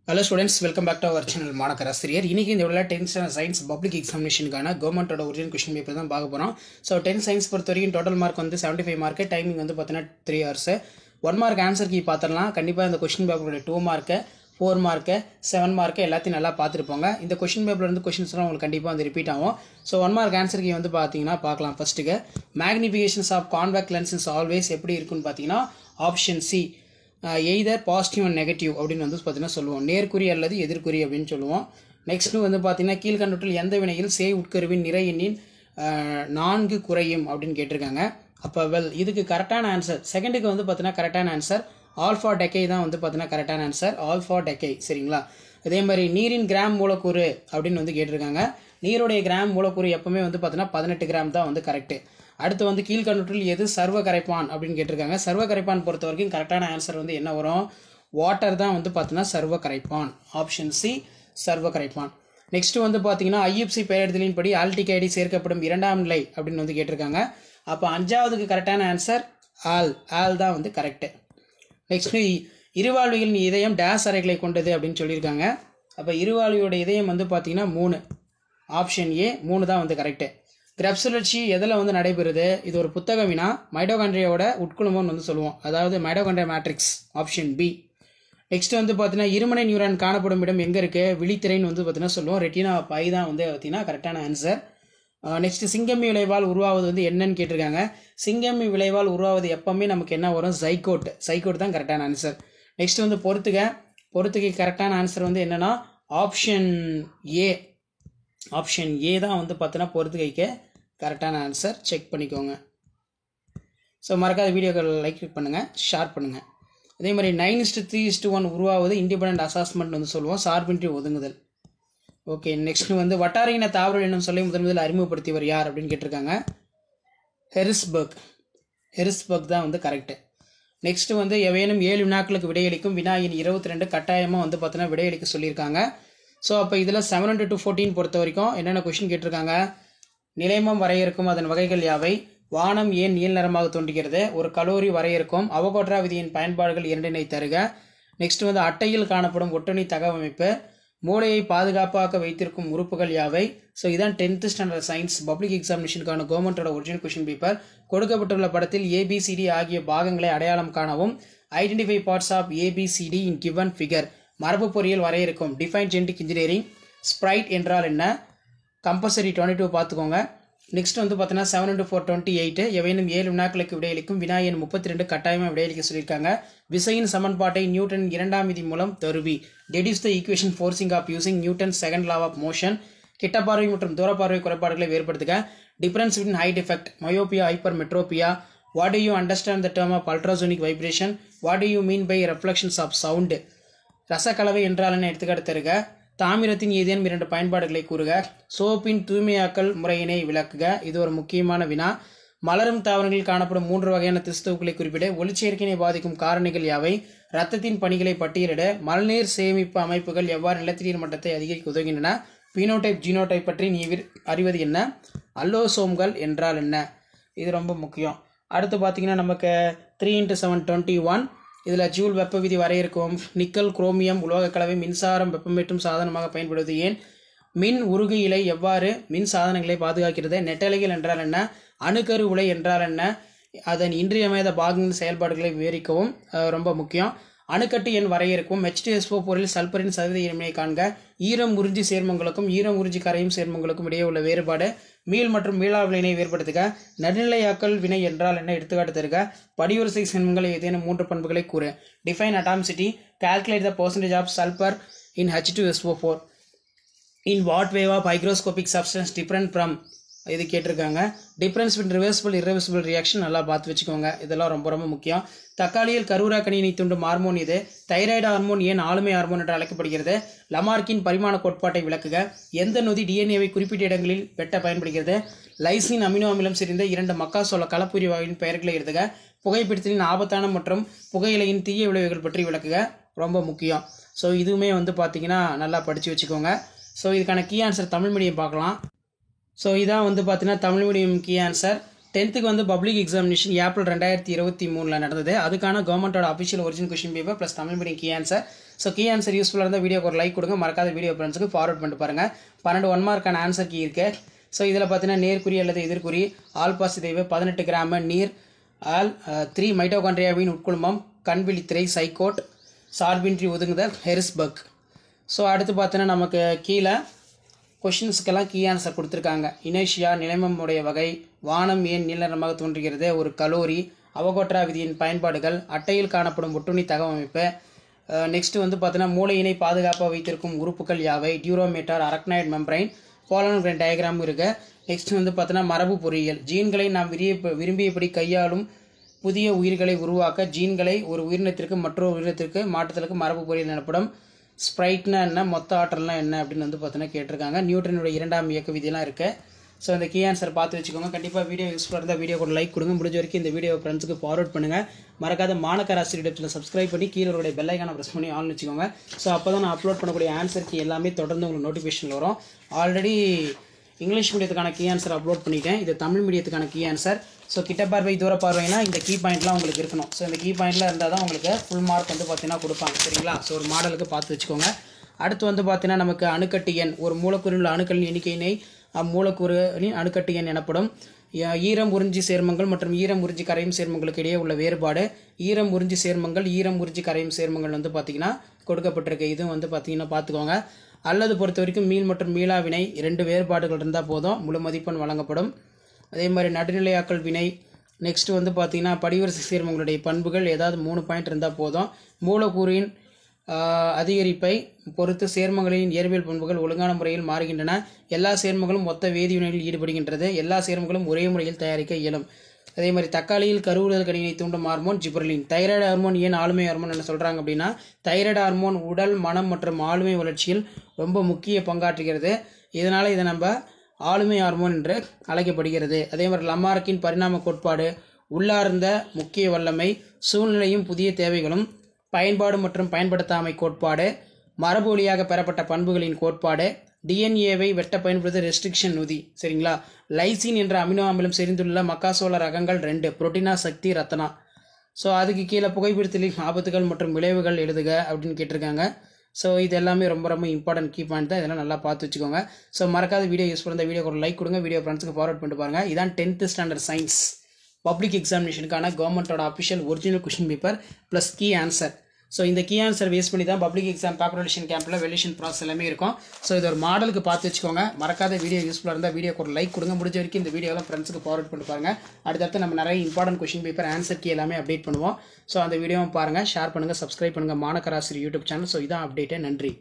Hello students, welcome back to our channel மாணக்கர் ஆசிரியர். இன்னைக்கு இந்த வீடியோல 10th standard science public examinationக்கான கவர்மெண்டோட ஒரிஜினல் क्वेश्चन பேப்பர் தான் பார்க்க போறோம். சோ 10 சயின்ஸ் பொறுத்தவரைக்கும் டோட்டல் மார்க் வந்து 75 மார்க், டைமிங் வந்து பார்த்தீங்கன்னா 3 hours. 1 மார்க் ஆன்சர் கீ பார்த்தறலாம். கண்டிப்பா இந்த क्वेश्चन பேப்பரோட 2 மார்க், 4 மார்க், 7 மார்க் எல்லாத்தையும் நல்லா பார்த்துருப்போங்க. இந்த क्वेश्चन பேப்பர்ல இருந்து क्वेश्चंसலாம் உங்களுக்கு கண்டிப்பா வந்து ரிப்பீட் ஆகும். சோ 1 மார்க் ஆன்சர் கீ வந்து பாத்தீங்கன்னா பார்க்கலாம். ஃபர்ஸ்ட்க்கு magnifications of convex lens is always எப்படி இருக்குன்னு பாத்தீங்கன்னா option C either positive and negative அப்படின்னு வந்து பார்த்தீங்கன்னா சொல்லுவோம். நேர்குறி அல்லது எதிர்குறி அப்படின்னு சொல்லுவோம். நெக்ஸ்ட்டு வந்து பார்த்தீங்கன்னா கீழ்கண்டவற்றில் எந்த வினையில் சே உட்கருவின் நிறை எண்ணின் 4 குறையும் அப்படின்னு கேட்டிருக்காங்க. அப்போ இதுக்கு கரெக்டான ஆன்சர் செகண்டுக்கு வந்து பார்த்தீங்கன்னா கரெக்டான ஆன்சர் ஆல்ஃபா டெக்கை தான் வந்து பார்த்தீங்கன்னா கரெக்டான ஆன்சர் ஆல்ஃபா டெக்கை. சரிங்களா? அதே மாதிரி நீரின் கிராம் மூலக்கூறு அப்படின்னு வந்து கேட்டிருக்காங்க. நீருடைய கிராம் மூலக்கூறு எப்பவுமே வந்து பார்த்தீங்கன்னா 18 கிராம் தான் வந்து கரெக்டு. அடுத்து வந்து கீழ்கண்டவற்றில் எது சர்வ கரைப்பான் அப்படின்னு கேட்டிருக்காங்க. சர்வ கரைப்பான் பொறுத்த வரைக்கும் கரெக்டான ஆன்சர் வந்து என்ன வரும்? வாட்டர் தான் வந்து பார்த்தீங்கன்னா சர்வ கரைப்பான். ஆப்ஷன் சி சர்வ கரைப்பான். நெக்ஸ்ட் வந்து பார்த்தீங்கன்னா ஐஎஃப்சி பெயரிடலின் படி ஆல்டிகைடு சேர்க்கப்படும் 2ஆம் நிலை அப்படின்னு வந்து கேட்டிருக்காங்க. அப்போ 5வதுக்கு கரெக்டான ஆன்சர் ஆல் தான் வந்து கரெக்டு. நெக்ஸ்ட் இருவாழ்விகளின் இதயம் டேஸ் அறைகளை கொண்டது அப்படின்னு சொல்லியிருக்காங்க. அப்போ இருவாழ்வியோட இதயம் வந்து பார்த்தீங்கன்னா 3. ஆப்ஷன் ஏ 3 தான் வந்து கரெக்டு. கிரெப்ஸ் சுழற்சி எதில் வந்து நடைபெறுது? இது ஒரு புத்தக வினா. மைட்டோகாண்ட்ரியாவோட உட்குழுமம்னு வந்து சொல்லுவோம், அதாவது mitochondria matrix. Option B. Next வந்து பார்த்தீங்கன்னா இருமனை நியூரான் காணப்படும் இடம் எங்கே இருக்கு? விழித்திரைன்னு வந்து பார்த்தீங்கன்னா சொல்லுவோம். ரெட்டினா பை தான் வந்து பார்த்தீங்கன்னா கரெக்டான ஆன்சர். நெக்ஸ்ட் சிங்கம்மி விளைவால் உருவாவது வந்து என்னன்னு கேட்டிருக்காங்க. சிங்கம்மி விளைவால் உருவாவது எப்பவுமே நமக்கு என்ன வரும்? சைக்கோட் தான் கரெக்டான ஆன்சர். நெக்ஸ்ட் வந்து பொறுத்துகை கரெக்டான ஆன்சர் வந்து என்னன்னா ஆப்ஷன் ஏ. ஆப்ஷன் ஏ தான் வந்து பார்த்தீங்கன்னா பொறுத்துகைக்கு கரெக்டான ஆன்சர். செக் பண்ணிக்கோங்க. ஸோ மறக்காத வீடியோக்கள் லைக் பண்ணுங்கள், ஷேர் பண்ணுங்கள். அதே மாதிரி 9:3:1 உருவாவது இண்டிபெண்டன்ட் அசாஸ்மெண்ட் வந்து சொல்லுவோம், சார்பின்றி ஒதுங்குதல். ஓகே, நெக்ஸ்ட் வந்து வட்டாரின தாவரல் என்னும் சொல்லி முதல் அறிமுகப்படுத்தியவர் யார் அப்படின்னு கேட்டிருக்காங்க. ஹெரிஸ்பர்க் தான் வந்து கரெக்டு. நெக்ஸ்ட் வந்து எவையேனும் 7 வினாக்களுக்கு விடையளிக்கும் வினாயின் 22 கட்டாயமாக வந்து பார்த்தீங்கன்னா விடையளிக்க சொல்லியிருக்காங்க. ஸோ அப்போ இதில் 7 to 14 பொறுத்த வரைக்கும் என்னென்ன கொஸ்டின் கேட்டிருக்காங்க? நிலைமம் வரையறுக்கும் அதன் வகைகள் யாவை? வானம் ஏன் நீல நிறமாக தோன்றுகிறது? ஒரு கலோரி வரையறுக்கும். அவகோட்ரா விதியின் பயன்பாடுகள் 2 தருக. நெக்ஸ்ட் வந்து அட்டையில் காணப்படும் ஒட்டுண்ணி தகவமைப்பு. மூளையை பாதுகாப்பாக வைத்திருக்கும் உறுப்புகள் யாவை? ஸோ இதான் 10th ஸ்டாண்டர்ட் சயின்ஸ் பப்ளிக் எக்ஸாமினேஷனுக்கான கவர்மெண்டோட ஒரிஜினல் கொஸ்டின் பேப்பர். கொடுக்கப்பட்டுள்ள படத்தில் ABCD ஆகிய பாகங்களை அடையாளம் காணவும். Identify parts of ABCD in given figure. மரபு பொறியியல் வரையறுக்கும். Define genetic engineering. ஸ்ப்ரைட் என்றால் என்ன? கம்பல்சரி 22 பார்த்துக்கோங்க. நெக்ஸ்ட் வந்து பார்த்தீங்கன்னா 7 to 4 28 எவையேனும் 7 வினாக்களுக்கு விடையளிக்கும் வினா எண் 32 கட்டாயமாக விடையளிக்க சொல்லியிருக்காங்க. விசையின் சமன்பாட்டை நியூட்டன் 2ஆம் விதி மூலம் தருவி. Deduce the equation forcing of using Newton second law of motion. கிட்டப்பார்வை மற்றும் தூரப்பார்வை குறைபாடுகளை வேறுபடுத்துக. Difference between height effect, myopia, hypermetropia. What do you understand the term of ultrasonic vibration? What do you mean by reflections of sound? ரசக்கலவை என்றால் என்ன? எடுத்துக்காட்டு தருக. தாமிரத்தின் ஏதேனும் 2 பயன்பாடுகளை கூறுக. சோப்பின் தூய்மையாக்கல் முறையினை விளக்குக. இது ஒரு முக்கியமான வினா. மலரும் தாவரங்களில் காணப்படும் 3 வகையான திசுக்களை குறிப்பிட. ஒளிச்சேர்க்கையினை பாதிக்கும் காரணிகள் யாவை? இரத்தத்தின் பணிகளை பட்டியலிட. மழைநீர் சேமிப்பு அமைப்புகள் எவ்வாறு நிலத்தடி மட்டத்தை அதிகரிக்க உதவுகின்றன? பீனோடைப் ஜீனோடைப் பற்றி நீ அறிவது என்ன? அல்லோசோம்கள் என்றால் என்ன? இது ரொம்ப முக்கியம். அடுத்து பார்த்தீங்கன்னா நமக்கு 3x7 21. இதில் ஜூல் வெப்ப விதி வரையறுக்கும். நிக்கல் குரோமியம் உலோக கலவை மின்சாரம் வெப்பமேற்றும் சாதனமாக பயன்படுவது ஏன்? மின் உருகு இலை எவ்வாறு மின் சாதனங்களை பாதுகாக்கிறது? நெட்டலைகள் என்றால் என்ன? அணுக்கரு உலை என்றால் என்ன? அதன் இன்றியமையாத பாகங்களின் செயல்பாடுகளை விவரிக்கவும் ரொம்ப முக்கியம். அணுக்கட்டு எண் வரையறுக்கும். H2SO பொருளில் சல்பரின் சதவீத காண்க. ஈரம் உறிஞ்சி சேர்மங்களுக்கும் ஈரம் உறிஞ்சி கரையும் சேர்மங்களுக்கும் இடையே உள்ள வேறுபாடு. மீள் மற்றும் மீளா வினையை வேறுபடுத்துக. நடுநிலையாக்கல் வினை என்றால் என்ன? எடுத்துக்காட்டு தருக. படிவரிசை சேர்மங்களை ஏதேனும் 3 பண்புகளை கூறு. Define atomicity. Calculate the percentage of sulphur in H2SO4. In what way of hygroscopic substance different from? இது கேட்டிருக்காங்க. டிஃபரன்ஸ் பின் ரிவர்சிபிள் இர்ரிவர்சிபிள் ரியாக்ஷன் நல்லா பார்த்து வச்சுக்கோங்க. இதெல்லாம் ரொம்ப ரொம்ப முக்கியம். தக்காளியில் கருவுரா கணியினை தூண்டும் ஹார்மோன் இது. தைராய்டு ஹார்மோன் ஏன் ஆளுமை ஹார்மோன் என்று அழைக்கப்படுகிறது? லமார்க்கின் பரிமாண கோட்பாட்டை விளக்குக. எந்த நொதி டிஎன்ஏவை குறிப்பிட்ட இடங்களில் வெட்ட பயன்படுகிறது? லைசின் அமினோ அமிலம் சேர்ந்த 2 மக்காசோள கலப்புரி வகையின் பெயர்களை எழுதுக. புகைப்பிடித்தலின் ஆபத்தான மற்றும் புகையிலையின் தீய விளைவுகள் பற்றி விளக்குக. ரொம்ப முக்கியம். ஸோ இதுவுமே வந்து பார்த்தீங்கன்னா நல்லா படித்து வச்சுக்கோங்க. ஸோ இதுக்கான கீ ஆன்சர் தமிழ் மீடியம் பார்க்கலாம். ஸோ இதான் வந்து பார்த்தீங்கன்னா Tamil medium key answer. 10th வந்து பப்ளிக் எக்ஸாமினேஷன் ஏப்ரல் 2023 நடந்தது. அதுக்கான கவர்மெண்டோட official original question paper plus Tamil medium key answer. So key answer யூஸ்ஃபுல்லாக இருந்தால் வீடியோக்கு ஒரு லைக் கொடுங்க, மறக்காத வீடியோ ஃப்ரெண்ட்ஸுக்கு ஃபார்வர்ட் பண்ணிட்டு பாருங்கள். 12 1 மார்க்கான ஆன்சர் கீ இருக்குது. ஸோ இதில் பார்த்தீங்கன்னா நேர்குறி அல்லது எதிர்குறி, ஆல்பா சிதைவு, 18 கிராம் நீர், 3 மைட்டோகாண்ட்ரியாவின் உட்குழுமம், கண்விழித்திரை, சைக்கோட், சார்பின்றி ஒதுங்குதல், ஹெரிஸ்பர்க். ஸோ அடுத்து பார்த்தீங்கன்னா நமக்கு கீழே கொஷின்ஸுக்கெல்லாம் கீ ஆன்சர் கொடுத்துருக்காங்க. இனேஷியா, நிலைமம் உடைய வகை, வானம் ஏன் நீல நிறமாக தோன்றுகிறது, ஒரு கலோரி, அவகோட்ரா விதியின் பயன்பாடுகள், அட்டையில் காணப்படும் ஒட்டுண்ணி தகவமைப்பு. நெக்ஸ்ட் வந்து பார்த்தீங்கன்னா மூளையினை பாதுகாப்பாக வைத்திருக்கும் உறுப்புகள் யாவை, டியூரோமீட்டர், அரக்னாய்டு மெம்பரைன், போலன் டயக்ராம் இருக்குது. நெக்ஸ்ட் வந்து பார்த்தீங்கன்னா மரபு பொறியியல், ஜீன்களை நாம் விரும்பியபடி கையாளும் புதிய உயிர்களை உருவாக்க ஜீன்களை ஒரு உயிரினத்திற்கு மற்றொரு உயிரினத்திற்கு மாற்றுதலுக்கு மரபு பொறியியல் எனப்படும். ஸ்ப்ரைட்னா என்ன, மொத்த ஆற்றல்னா என்ன அப்படின்னு வந்து பார்த்தீங்கன்னா கேட்டிருக்காங்க. நியூட்டனுடைய 2ஆம் இயக்க விதியெல்லாம் இருக்குது. ஸோ இந்த கீ ஆன்சர் பார்த்து வச்சுக்கோங்க. கண்டிப்பாக வீடியோ யூஸ்ஃபுல்லாக இருந்தால் வீடியோ கூட லைக் கொடுங்க, முடிஞ்ச வரைக்கும் இந்த வீடியோ ஃப்ரெண்ட்ஸுக்கு ஃபார்வர்ட் பண்ணுங்கள். மறக்காத மாணக்கராசி யூடியூப்ல சப்ஸ்கிரைப் பண்ணி கீழே ஒரு பெல் ஐக்கானை ப்ரெஸ் பண்ணி ஆன் வச்சுக்கோங்க. ஸோ அப்போ தான் நான் அப்லோட் பண்ணக்கூடிய ஆன்சர் கீ எல்லாமே தொடர்ந்து உங்களுக்கு நோட்டிஃபிகேஷன் வரும். ஆல்ரெடி இங்கிலீஷ் மீடியத்துக்கான கீ ஆன்சர் அப்லோட் பண்ணிட்டேன், இது தமிழ் மீடியத்துக்கான கீ ஆன்சர். ஸோ கிட்ட பார்வை தூர பார்வைனா இந்த கீ பாயிண்ட்லாம் உங்களுக்கு இருக்கணும். ஸோ இந்த கீ பாயிண்ட்லாம் இருந்தால் தான் உங்களுக்கு ஃபுல் மார்க் வந்து பார்த்தீங்கன்னா கொடுப்பாங்க, சரிங்களா? ஸோ ஒரு மாடலுக்கு பார்த்து வச்சுக்கோங்க. அடுத்து வந்து பார்த்தீங்கன்னா நமக்கு அணுக்கட்டு எண், ஒரு மூலக்கூறில் உள்ள அணுக்களின் எண்ணிக்கையினை அம்மூலக்கூறின் அணுக்கட்டு எண் எனப்படும். ஈரம் உறிஞ்சி சேர்மங்கள் மற்றும் ஈரம் உறிஞ்சி கரையும் சேர்மங்களுக்கு இடையே உள்ள வேறுபாடு. ஈரம் உறிஞ்சி சேர்மங்கள், ஈரம் உறிஞ்சி கரையும் சேர்மங்கள் வந்து பார்த்தீங்கன்னா கொடுக்கப்பட்டிருக்கு. இதுவும் வந்து பார்த்தீங்கன்னா பார்த்துக்கோங்க. அல்லது பொறுத்த வரைக்கும் மீள் மற்றும் மீளா வினை 2 வேறுபாடுகள் இருந்தால் போதும், முழு மதிப்பெண் வழங்கப்படும். அதே மாதிரி நடுநிலையாக்கல் வினை. நெக்ஸ்ட் வந்து பார்த்தீங்கன்னா படிவரிசை சேர்மங்களுடைய பண்புகள் ஏதாவது 3 பாயிண்ட் இருந்தால் போதும். மூலக்கூறின் அதிகரிப்பை பொறுத்து சேர்மங்களின் இயற்பியல் பண்புகள் ஒழுங்கான முறையில் மாறுகின்றன. எல்லா சேர்மங்களும் மொத்த வேதிவினைகளில் ஈடுபடுகின்றது. எல்லா சேர்மங்களும் ஒரே முறையில் தயாரிக்க இயலும். அதே மாதிரி தக்காளியில் கருவுறுதல் கணினை தூண்டும் ஹார்மோன் ஜிப்ரலின். தைராய்டு ஹார்மோன் ஏன் ஆளுமை ஹார்மோன் என்ன சொல்கிறாங்க அப்படின்னா, தைராய்டு ஹார்மோன் உடல், மனம் மற்றும் ஆளுமை வளர்ச்சியில் ரொம்ப முக்கிய பங்காற்றுகிறது. இதனால் இதை நம்ம ஆளுமை ஹார்மோன் என்று அழைக்கப்படுகிறது. அதே மாதிரி லமார்க்கின் பரிணாம கோட்பாடு, உள்ளார்ந்த முக்கிய வல்லமை, சூழ்நிலையும் புதிய தேவைகளும், பயன்பாடு மற்றும் பயன்படுத்தாமை கோட்பாடு, மரபு வழியாக பெறப்பட்ட பண்புகளின் கோட்பாடு, டிஎன்ஏவை வெட்ட பயன்படுத்த ரெஸ்ட்ரிக்ஷன் நொதி, சரிங்களா? லைசின் என்ற அமினோ அமிலம் செறிந்துள்ள மக்காசோள ரகங்கள் 2, புரோட்டீனா, சக்தி, ரத்னா. ஸோ அதுக்கு கீழே புகைப்பிடித்தலின் ஆபத்துகள் மற்றும் விளைவுகள் எழுதுக அப்படின்னு கேட்டிருக்காங்க. ஸோ இது எல்லாமே ரொம்ப ரொம்ப இம்பார்ட்டன்ட் கீ பாயிண்ட் தான், இதெல்லாம் நல்லா பார்த்து வச்சுக்கோங்க. ஸோ மறக்காத வீடியோ யூஸ் பண்ண வீடியோ ஒரு லைக் கொடுங்க, வீடியோ ஃப்ரெண்ட்ஸுக்கு ஃபார்வர்ட் பண்ணிட்டு பாருங்க. இதான் 10th ஸ்டாண்டர்ட் சயின்ஸ் பப்ளிக் எக்ஸாமினேஷனுக்கான கவர்மெண்ட்டோட official original question paper plus key answer. So இந்த கீ ஆன்சர் பேஸ் பண்ணி தான் பப்ளிக் எக்ஸாம் பேப்பர் வெலிஷன் கேம்பில் வெலிஷன் ப்ராசஸ் எல்லாமே இருக்கும். ஸோ இது ஒரு மாடலுக்கு பார்த்து வச்சுக்கோங்க. மறக்காத வீடியோ யூஸ்ஃபுல்லாக இருந்தால் வீடியோக்கு ஒரு லைக் கொடுங்க, முடிஞ்ச வரைக்கும் இந்த வீடியோலாம் ஃப்ரெண்ட்ஸுக்கு ஃபார்வர்ட் பண்ணி பாருங்கள். அடுத்தடுத்து நம்ம நிறைய important question paper answer key எல்லாமே அப்டேட் பண்ணுவோம். ஸோ அந்த வீடியோவும் பாருங்கள், ஷேர் பண்ணுங்கள், சப்ஸ்கிரைப் பண்ணுங்கள் மாணக்கராசிரியர் யூடியூப் சேனல். ஸோ இதான் அப்டேட்டு. நன்றி.